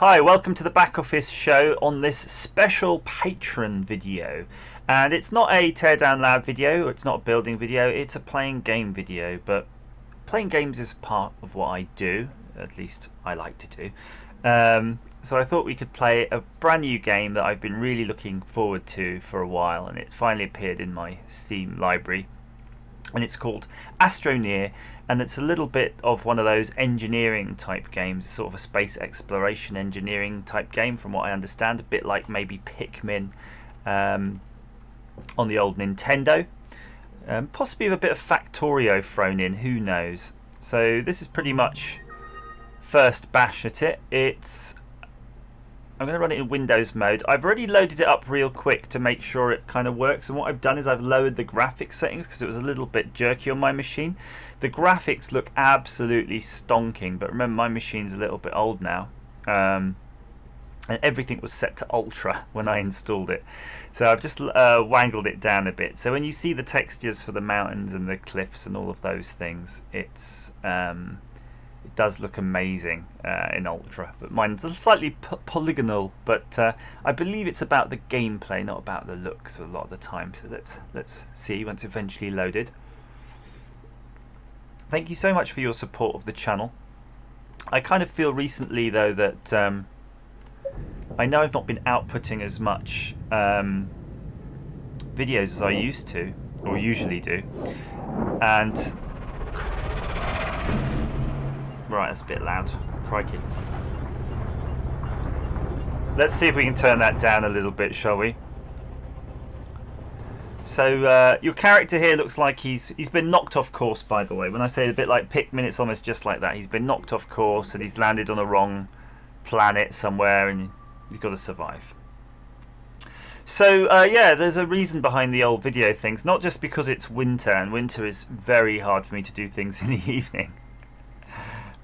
Hi, welcome to the back office show on this special Patron video. And it's not a teardown lab video, it's not a building video, it's a playing game video. But playing games is part of what I do, at least I like to do. So I thought we could play a brand new game that I've been really looking forward to for a while, and it finally appeared in my Steam library. And it's called Astroneer, and it's a little bit of one of those engineering type games, sort of a space exploration engineering type game from what I understand, a bit like maybe Pikmin on the old Nintendo, possibly with a bit of Factorio thrown in, who knows. So this is pretty much first bash at it. I'm going to run it in Windows mode. I've already loaded it up real quick to make sure it kind of works, and what I've done is I've lowered the graphics settings because it was a little bit jerky on my machine. The graphics look absolutely stonking, but remember my machine's a little bit old now, and everything was set to ultra when I installed it, so I've just wangled it down a bit. So when you see the textures for the mountains and the cliffs and all of those things, it does look amazing in ultra, but mine's slightly polygonal, but I believe it's about the gameplay, not about the looks a lot of the time. So let's see once eventually loaded. Thank you so much for your support of the channel. I kind of feel recently though that I know I've not been outputting as much videos as I used to or usually do, and right, that's a bit loud. Crikey. Let's see if we can turn that down a little bit, shall we? So your character here looks like he's been knocked off course, by the way. When I say a bit like Pikmin, it's almost just like that. He's been knocked off course and he's landed on a wrong planet somewhere, and he's got to survive. So yeah, there's a reason behind the old video things. Not just because it's winter, and winter is very hard for me to do things in the evening.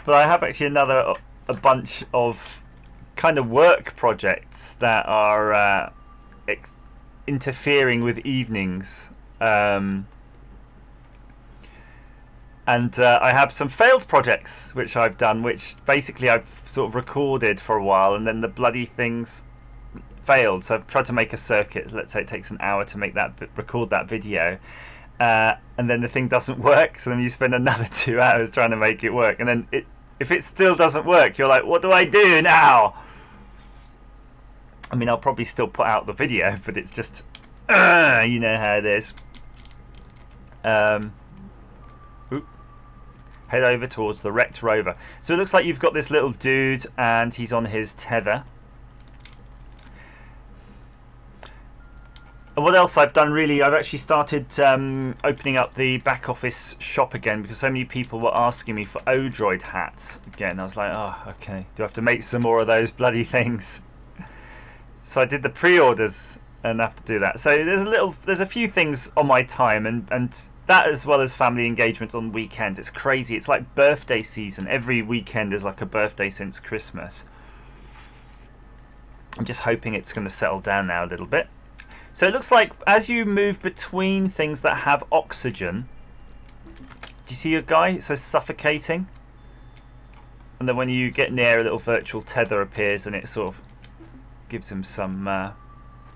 But I have actually a bunch of kind of work projects that are interfering with evenings, and I have some failed projects which I've done, which basically I've sort of recorded for a while, and then the bloody things failed. So I've tried to make a circuit. Let's say it takes an hour to make record that video. And then the thing doesn't work, so then you spend another 2 hours trying to make it work, and then if it still doesn't work, you're like, what do I do now? I mean, I'll probably still put out the video, but it's just you know how it is. Head over towards the wrecked rover. So it looks like you've got this little dude and he's on his tether. What else I've done really, I've actually started opening up the back office shop again, because so many people were asking me for Odroid hats again. I was like, oh, okay, do I have to make some more of those bloody things? So I did the pre-orders and have to do that. So there's a few things on my time, and that as well as family engagements on weekends. It's crazy. It's like birthday season. Every weekend is like a birthday since Christmas. I'm just hoping it's going to settle down now a little bit. So it looks like as you move between things that have oxygen, do you see your guy? It says suffocating. And then when you get near, a little virtual tether appears and it sort of gives him some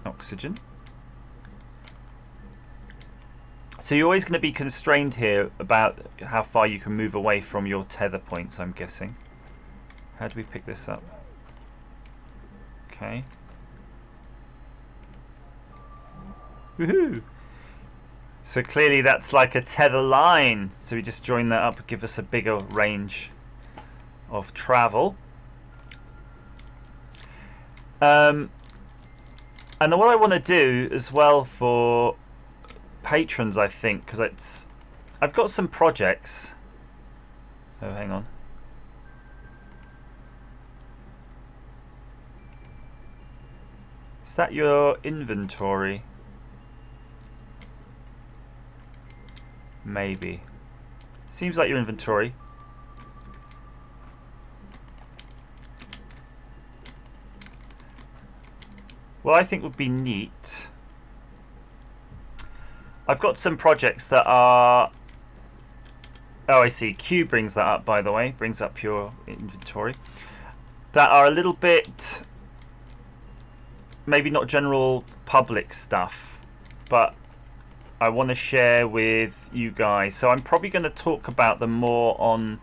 oxygen. So you're always going to be constrained here about how far you can move away from your tether points, I'm guessing. How do we pick this up? Okay. Woohoo! So clearly that's like a tether line. So we just join that up and give us a bigger range of travel. And what I want to do as well for patrons, I think, because I've got some projects. Oh, hang on. Is that your inventory? Maybe. Seems like your inventory. What I think would be neat, I've got some projects that are Oh, I see. Q brings that up, by the way. Brings up your inventory. that are a little bit, maybe not general public stuff, but I want to share with you guys. So I'm probably going to talk about them more on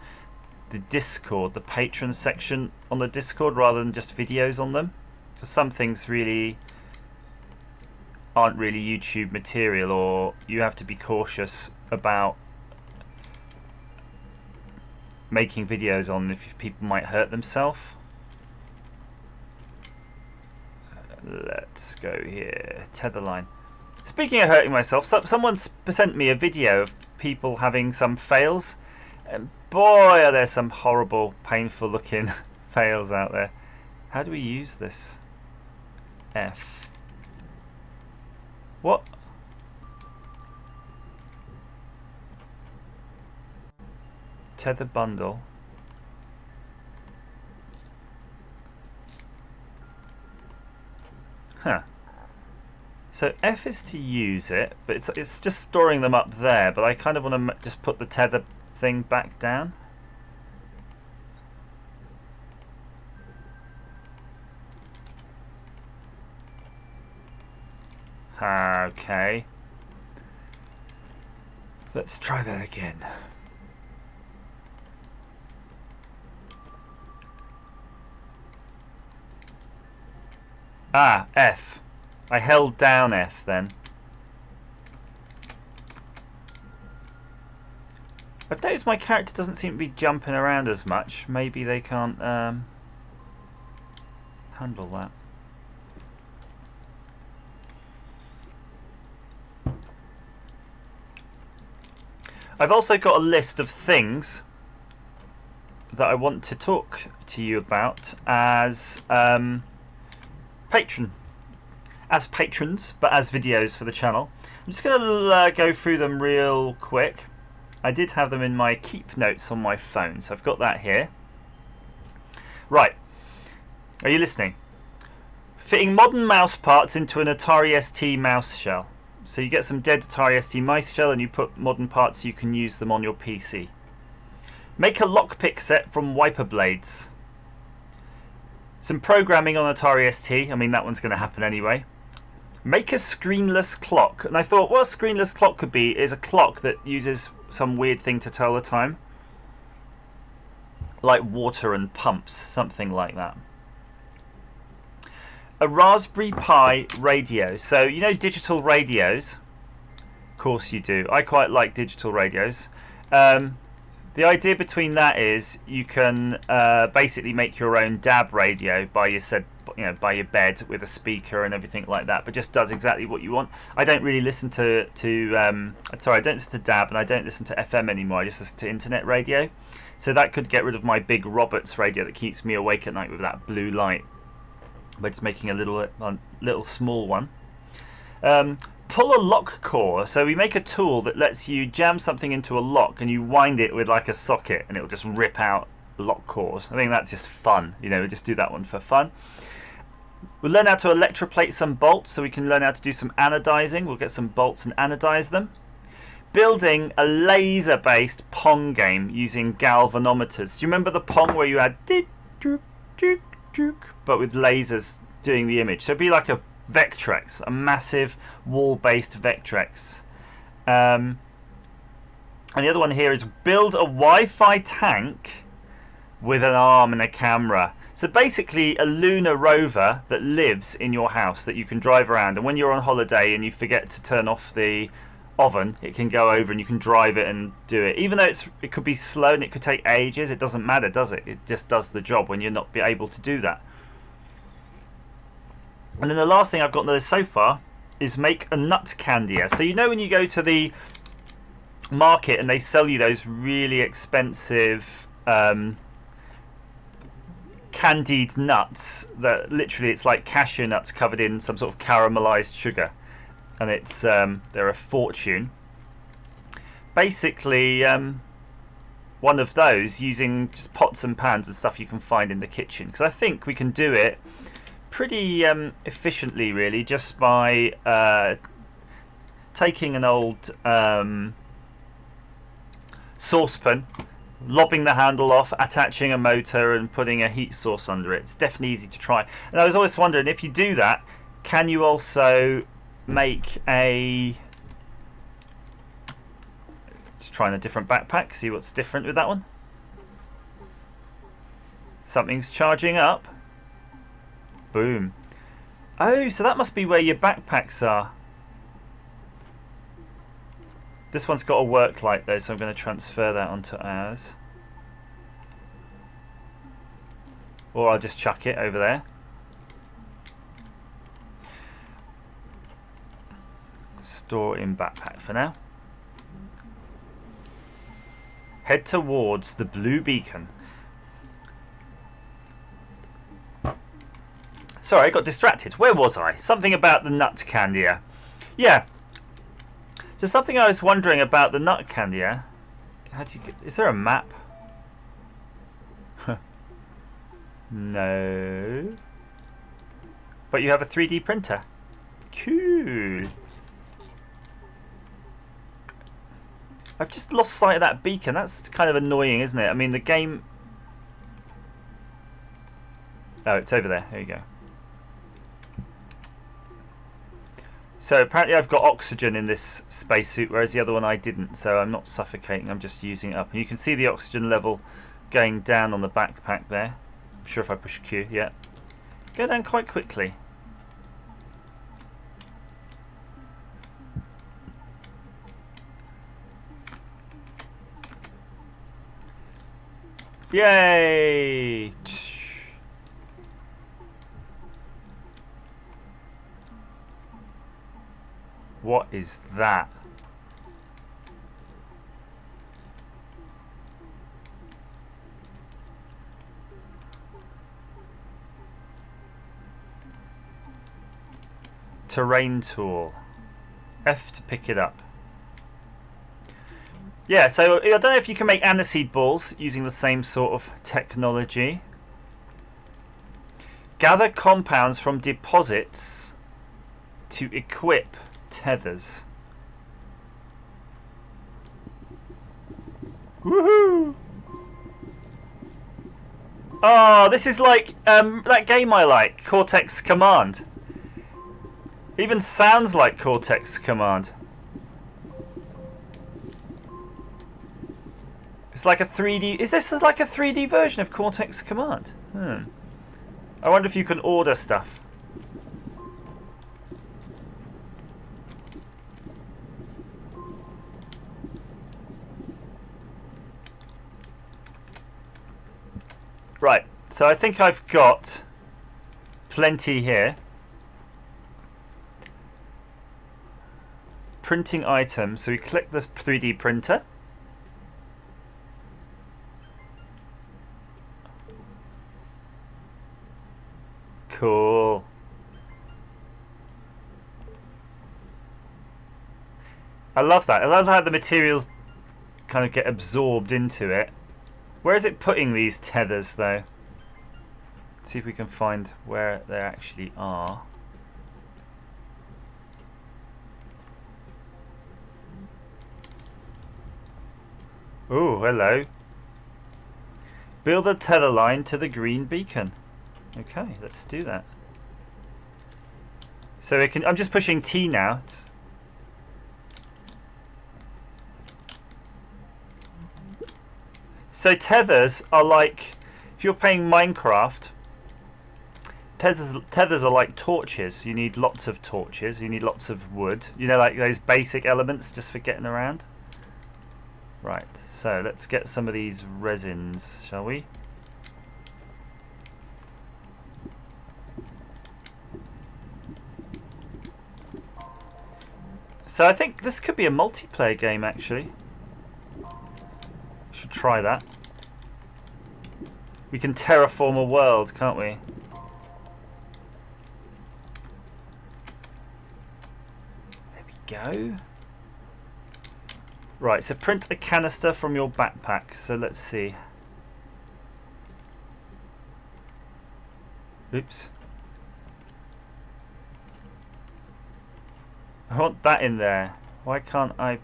the Discord, the Patron section on the Discord, rather than just videos on them, because some things really aren't really YouTube material, or you have to be cautious about making videos on if people might hurt themselves. Let's go here, tetherline. Speaking of hurting myself, someone sent me a video of people having some fails, and boy are there some horrible, painful looking fails out there. How do we use this? F. What? Tether bundle. Huh. So F is to use it, but it's just storing them up there, but I kind of want to just put the tether thing back down. Okay. Let's try that again. Ah, F. I held down F then. I've noticed my character doesn't seem to be jumping around as much. Maybe they can't handle that. I've also got a list of things that I want to talk to you about as as patrons, but as videos for the channel. I'm just going to go through them real quick. I did have them in my keep notes on my phone, so I've got that here. Right, are you listening? Fitting modern mouse parts into an Atari ST mouse shell. So you get some dead Atari ST mouse shell and you put modern parts so you can use them on your PC. Make a lockpick set from wiper blades. Some programming on Atari ST. I mean, that one's going to happen anyway. Make a screenless clock. And I thought what a screenless clock could be is a clock that uses some weird thing to tell the time. Like water and pumps, something like that. A Raspberry Pi radio. So, you know digital radios? Of course you do. I quite like digital radios. The idea between that is you can basically make your own DAB radio by your bed with a speaker and everything like that, but just does exactly what you want. I don't really listen to I don't listen to DAB and I don't listen to FM anymore. I just listen to internet radio. So that could get rid of my big Roberts radio that keeps me awake at night with that blue light. By just making a little small one. Pull a lock core. So we make a tool that lets you jam something into a lock and you wind it with like a socket and it'll just rip out lock cores. I think that's just fun. You know, we just do that one for fun. We'll learn how to electroplate some bolts so we can learn how to do some anodizing. We'll get some bolts and anodize them. Building a laser-based Pong game using galvanometers. Do you remember the Pong where you had but with lasers doing the image? So it'd be like a Vectrex, a massive wall-based Vectrex. And the other one here is build a Wi-Fi tank with an arm and a camera. So basically a lunar rover that lives in your house that you can drive around, and when you're on holiday and you forget to turn off the oven, it can go over and you can drive it and do it. Even though it could be slow and it could take ages, it doesn't matter, does it? It just does the job when you're not able to do that. And then the last thing I've got on the list so far is make a nut candier. So you know when you go to the market and they sell you those really expensive candied nuts that literally it's like cashew nuts covered in some sort of caramelized sugar, and it's they're a fortune. Basically one of those using just pots and pans and stuff you can find in the kitchen, because I think we can do it pretty efficiently really just by taking an old saucepan lobbing the handle off, attaching a motor and putting a heat source under it. It's definitely easy to try. And I was always wondering, if you do that, can you also make a... Just trying a different backpack, see what's different with that one. Something's charging up. Boom. Oh, so that must be where your backpacks are. This one's got a work light though, so I'm going to transfer that onto ours. Or I'll just chuck it over there. Store in backpack for now. Head towards the blue beacon. Sorry, I got distracted. Where was I? Something about the nut candier. Yeah. So something I was wondering about the nut candier. How do you get? Is there a map? No. But you have a 3D printer. Cool. I've just lost sight of that beacon. That's kind of annoying, isn't it? I mean, the game... Oh, it's over there. There you go. So apparently I've got oxygen in this spacesuit, whereas the other one I didn't. So I'm not suffocating. I'm just using it up. And you can see the oxygen level going down on the backpack there. I'm sure if I push Q, yeah. Go down quite quickly. Yay! What is that? Terrain tool. F to pick it up. Yeah, so I don't know if you can make aniseed balls using the same sort of technology. Gather compounds from deposits to equip tethers. Woohoo! Oh, this is like that game I like, Cortex Command. Even sounds like Cortex Command. It's like a 3D... Is this like a 3D version of Cortex Command? I wonder if you can order stuff. Right, so I think I've got plenty here. Printing items. So we click the 3D printer. Cool. I love that. I love how the materials kind of get absorbed into it. Where is it putting these tethers though? Let's see if we can find where they actually are. Oh, hello. Build a tether line to the green beacon. Okay, let's do that. So we can. I'm just pushing T now. So tethers are like, if you're playing Minecraft, tethers are like torches. You need lots of torches. You need lots of wood. You know, like those basic elements just for getting around. Right. So let's get some of these resins, shall we? So I think this could be a multiplayer game actually. Should try that. We can terraform a world, can't we? There we go. Right, so print a canister from your backpack. So let's see. Oops. I want that in there. Why can't I?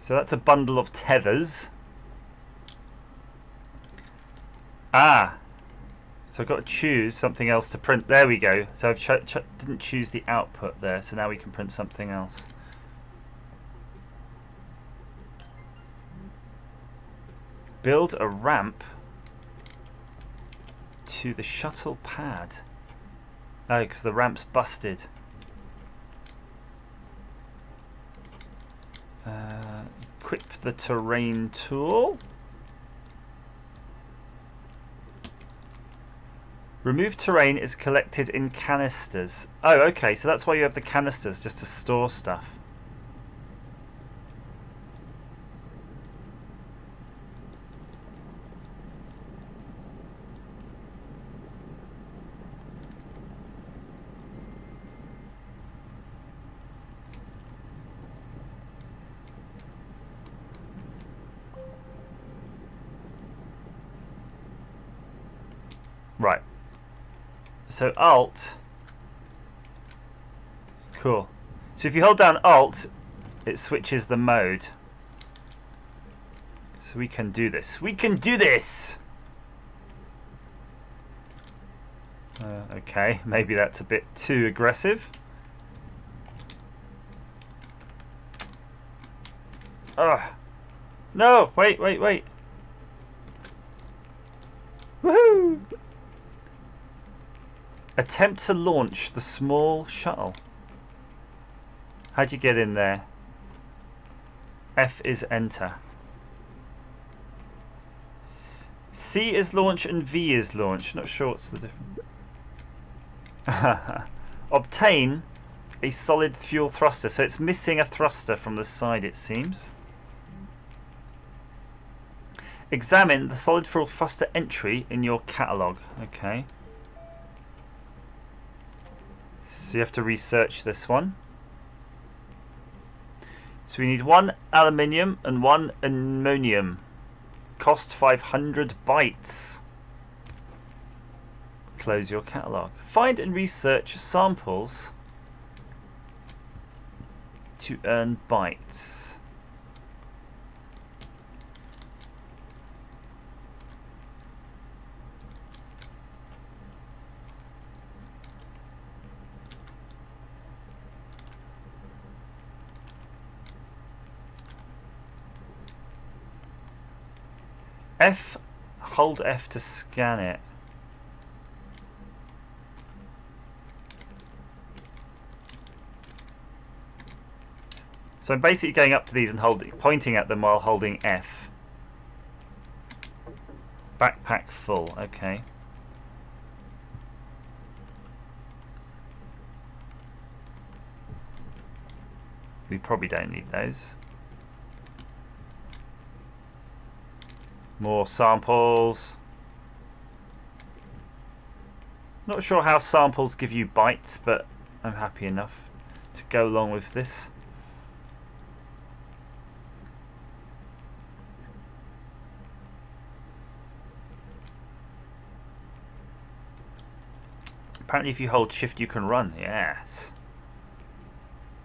So that's a bundle of tethers. Ah, so I've got to choose something else to print. There we go. So I've didn't choose the output there, so now we can print something else. Build a ramp to the shuttle pad. Oh, because the ramp's busted. Equip the terrain tool. Remove terrain is collected in canisters. Oh, okay, so that's why you have the canisters, just to store stuff. Right. So Alt. Cool. So if you hold down Alt, it switches the mode. So we can do this. We can do this! Okay, maybe that's a bit too aggressive. Ugh. No! Wait, wait, wait. Woohoo! Attempt to launch the small shuttle. How'd you get in there? F is enter. C is launch and V is launch. Not sure what's the difference. Obtain a solid fuel thruster. So it's missing a thruster from the side, it seems. Examine the solid fuel thruster entry in your catalogue. Okay. So you have to research this one. So we need 1 aluminium and 1 ammonium. Cost 500 bytes. Close your catalogue. Find and research samples to earn bytes. F, hold F to scan it. So I'm basically going up to these and pointing at them while holding F. Backpack full, okay. We probably don't need those. More samples. Not sure how samples give you bytes, but I'm happy enough to go along with this. Apparently if you hold shift you can run. Yes.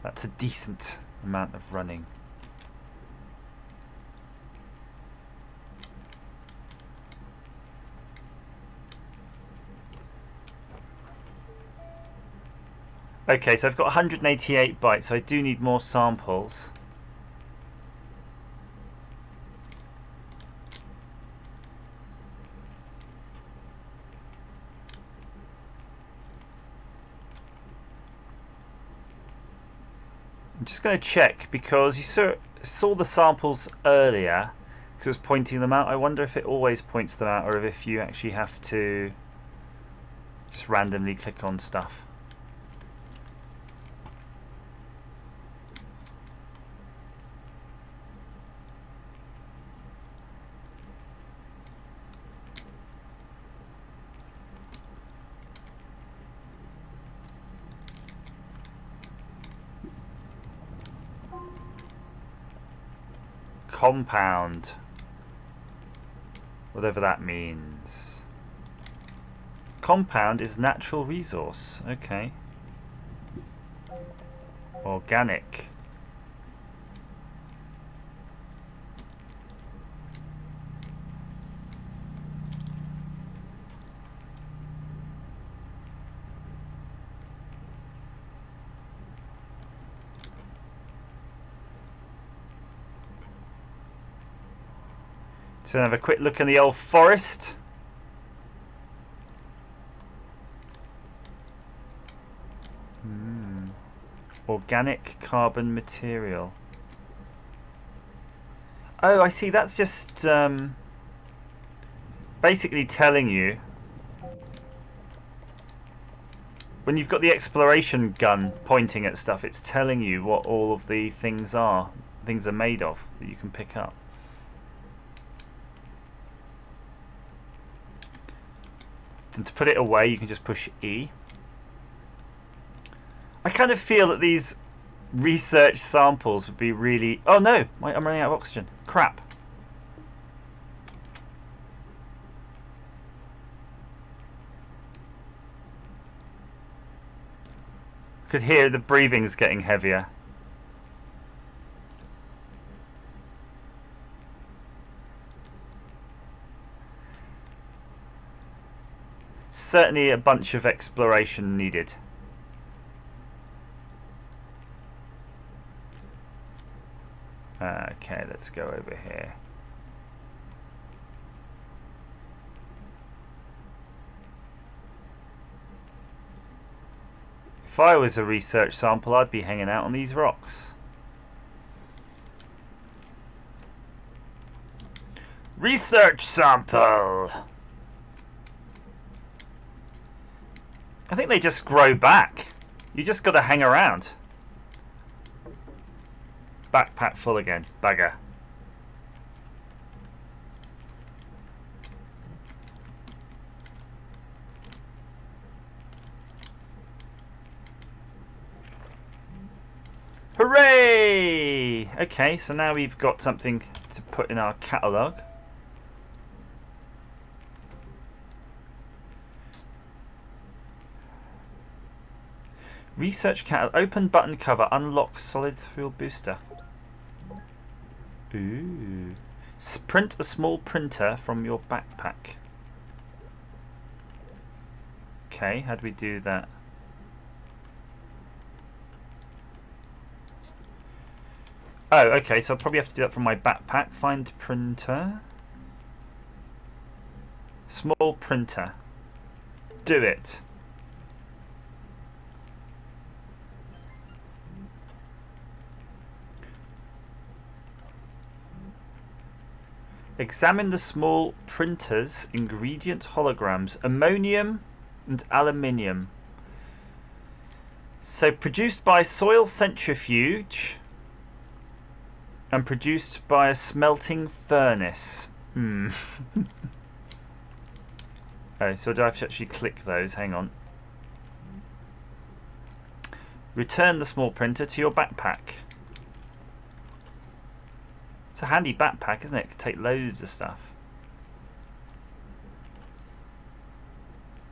That's a decent amount of running. Okay, so I've got 188 bytes, so I do need more samples. I'm just going to check because you saw the samples earlier because it was pointing them out. I wonder if it always points them out or if you actually have to just randomly click on stuff. Compound, whatever that means. Compound is natural resource. Okay. Organic. So have a quick look in the old forest. Organic carbon material. Oh, I see. That's just basically telling you, when you've got the exploration gun pointing at stuff, it's telling you what all of the things are made of that you can pick up. And to put it away, you can just push E. I kind of feel that these research samples would be really... Oh no, I'm running out of oxygen. Crap. I could hear the breathing's getting heavier. Certainly a bunch of exploration needed. Okay, let's go over here. If I was a research sample, I'd be hanging out on these rocks. Research sample! I think they just grow back. You just got to hang around. Backpack full again. Bugger. Hooray! Okay, so now we've got something to put in our catalogue. Research catalog. Open button cover. Unlock solid fuel booster. Ooh. Print a small printer from your backpack. Okay, how do we do that? Oh, okay, so I'll probably have to do that from my backpack. Find printer. Small printer. Do it. Examine the small printer's ingredient holograms. Ammonium and aluminium. So produced by soil centrifuge and produced by a smelting furnace. Oh, so do I have to actually click those? Hang on. Return the small printer to your backpack. It's a handy backpack, isn't it? It can take loads of stuff.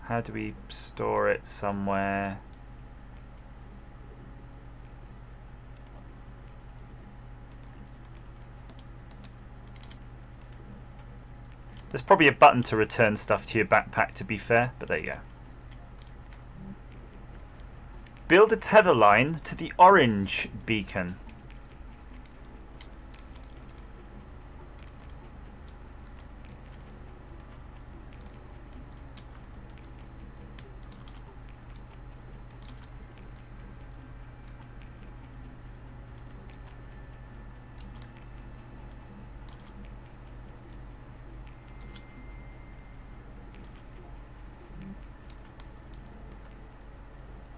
How do we store it somewhere? There's probably a button to return stuff to your backpack, to be fair, but there you go. Build a tether line to the orange beacon.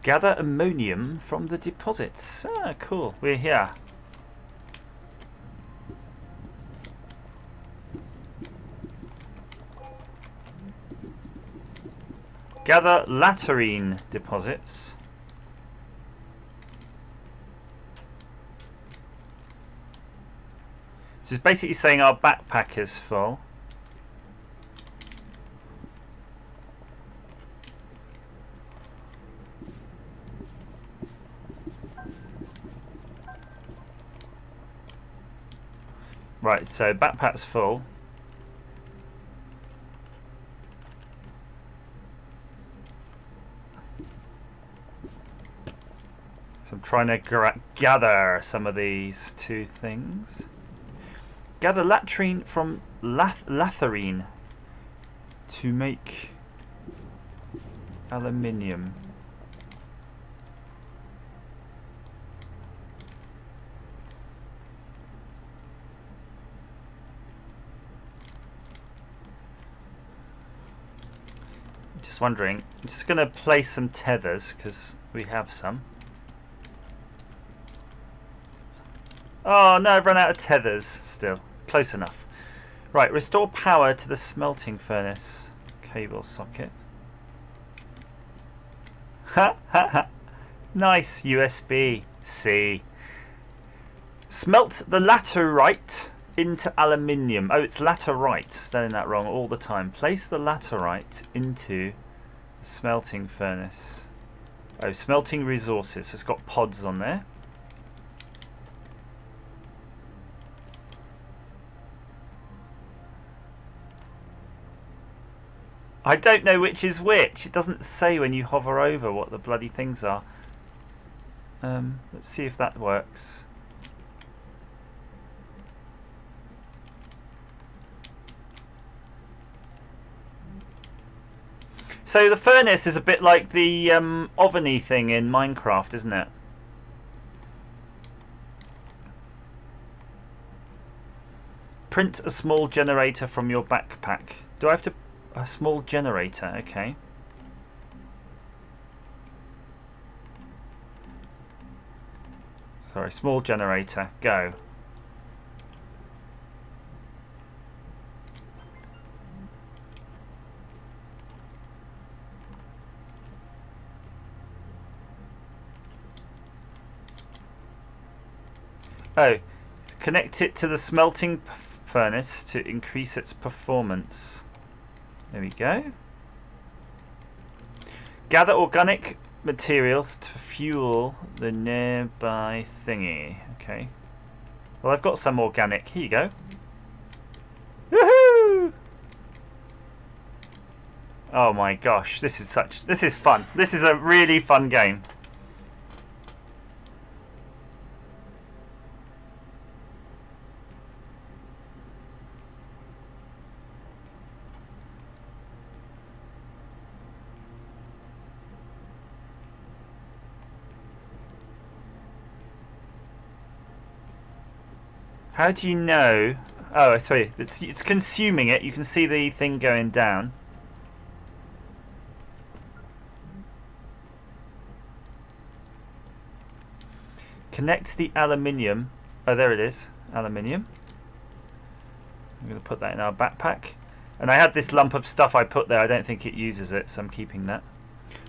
Gather ammonium from the deposits. Ah, cool. We're here. Gather laterine deposits. This is basically saying our backpack is full. Right, so backpack's full. So I'm trying to gather some of these two things. Gather latrine from latharine to make aluminium. Just wondering, I'm just going to place some tethers because we have some. Oh no, I've run out of tethers still. Close enough. Right, restore power to the smelting furnace. Cable socket. Ha ha ha. Nice USB-C. Smelt the laterite into aluminium. Oh, it's laterite. Saying that wrong all the time. Place the laterite into the smelting furnace. Oh, smelting resources. It's got pods on there. I don't know which is which. It doesn't say when you hover over what the bloody things are. Let's see if that works. So the furnace is a bit like the oven-y thing in Minecraft, isn't it? Print a small generator from your backpack. Do I have to... A small generator, okay. Sorry, small generator, go. Oh, connect it to the smelting furnace to increase its performance. There we go. Gather organic material to fuel the nearby thingy. Okay. Well, I've got some organic. Here you go. Woohoo! Oh my gosh, this is fun. This is a really fun game. How do you know? Oh, sorry. It's consuming it. You can see the thing going down. Connect the aluminium. Oh, there it is. Aluminium. I'm going to put that in our backpack. And I had this lump of stuff I put there. I don't think it uses it, so I'm keeping that.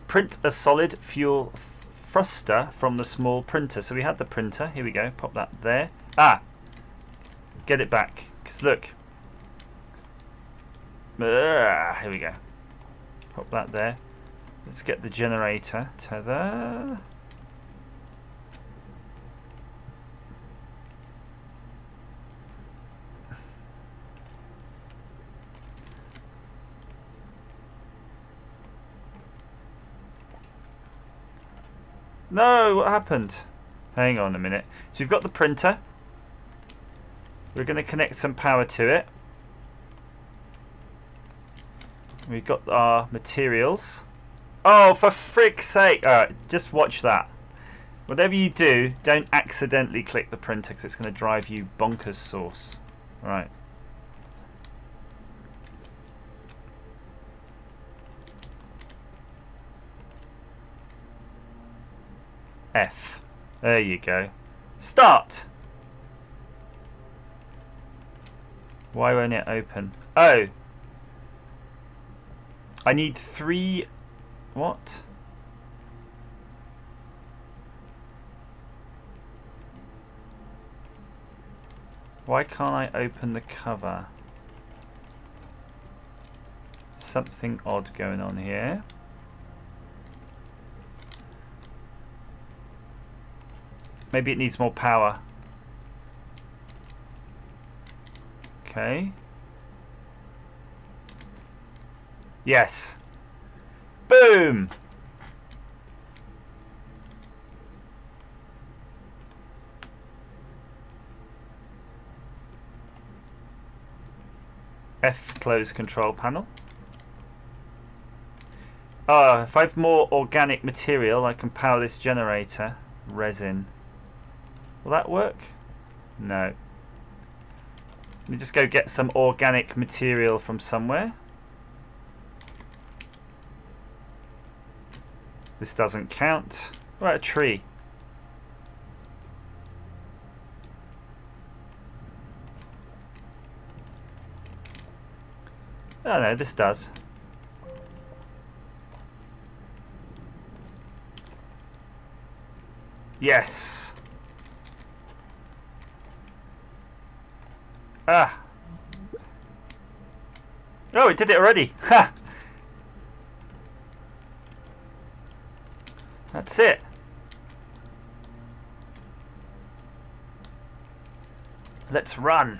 Print a solid fuel thruster from the small printer. So we had the printer. Here we go. Pop that there. Ah! Get it back, because look. Here we go. Pop that there. Let's get the generator. Ta-da! No, what happened? Hang on a minute. So we've got the printer. We're going to connect some power to it. We've got our materials. Oh, for frig's sake. Alright, just watch that. Whatever you do, don't accidentally click the printer because it's going to drive you bonkers sauce. Right. F. There you go. Start! Why won't it open? Oh! I need 3... What? Why can't I open the cover? Something odd going on here. Maybe it needs more power. Okay. Yes. Boom! F close control panel. Ah, if I have more organic material, I can power this generator. Resin. Will that work? No. Let me just go get some organic material from somewhere. This doesn't count. What about a tree? Oh no, this does. Yes. Ah. Oh, it did it already. Ha! That's it. Let's run.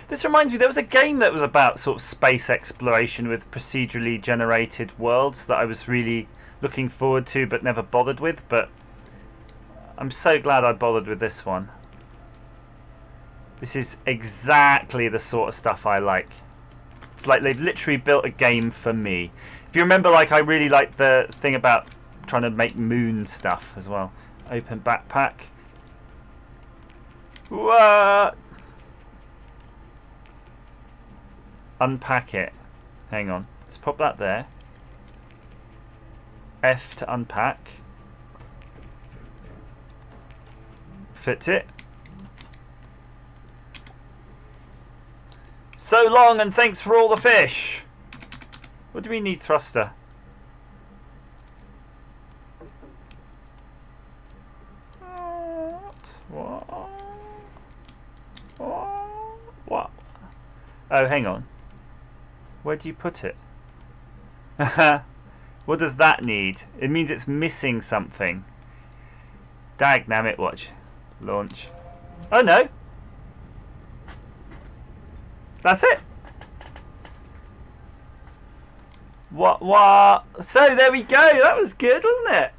This reminds me, there was a game that was about sort of space exploration with procedurally generated worlds that I was really looking forward to but never bothered with, but I'm so glad I bothered with this one. This is exactly the sort of stuff I like. It's like they've literally built a game for me. If you remember, like, I really like the thing about trying to make moon stuff as well. Open backpack. What? Unpack it. Hang on. Let's pop that there. F to unpack. Fit it. So long and thanks for all the fish. What do we need, thruster? What? What? Oh, hang on. Where do you put it? What does that need? It means it's missing something. Dagnammit, watch. Launch. Oh no. That's it. What? So there we go. That was good, wasn't it?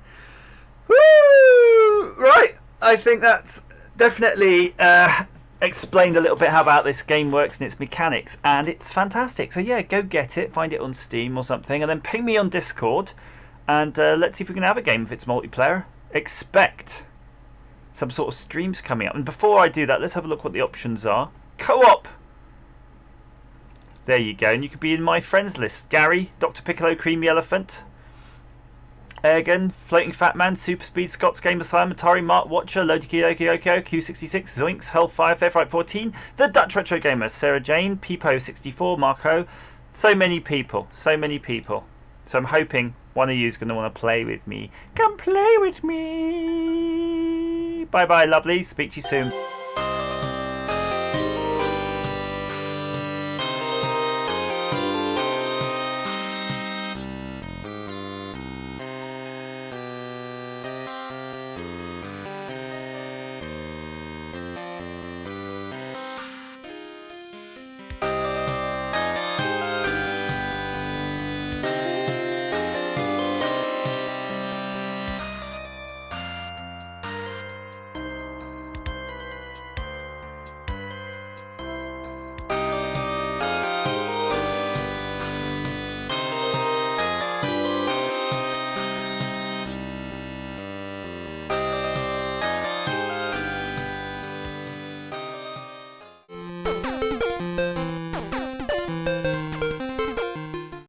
Woo! Right. I think that's definitely explained a little bit how about this game works and its mechanics, and it's fantastic. So yeah, go get it, find it on Steam or something, and then ping me on Discord, and let's see if we can have a game if it's multiplayer. Expect some sort of streams coming up. And before I do that, let's have a look what the options are. Co-op. There you go, and you could be in my friends list. Gary, Dr. Piccolo, Creamy Elephant, Ergen, Floating Fat Man, Super Speed, Scott's Game Asylum, Atari, Mark Watcher, Lodi Kyoko, Q66, Zoinks, Hellfire, Fairfight 14, The Dutch Retro Gamer, Sarah Jane, Peepo64, Marco. So many people, so many people. So I'm hoping one of you is going to want to play with me. Come play with me. Bye bye, lovely. Speak to you soon.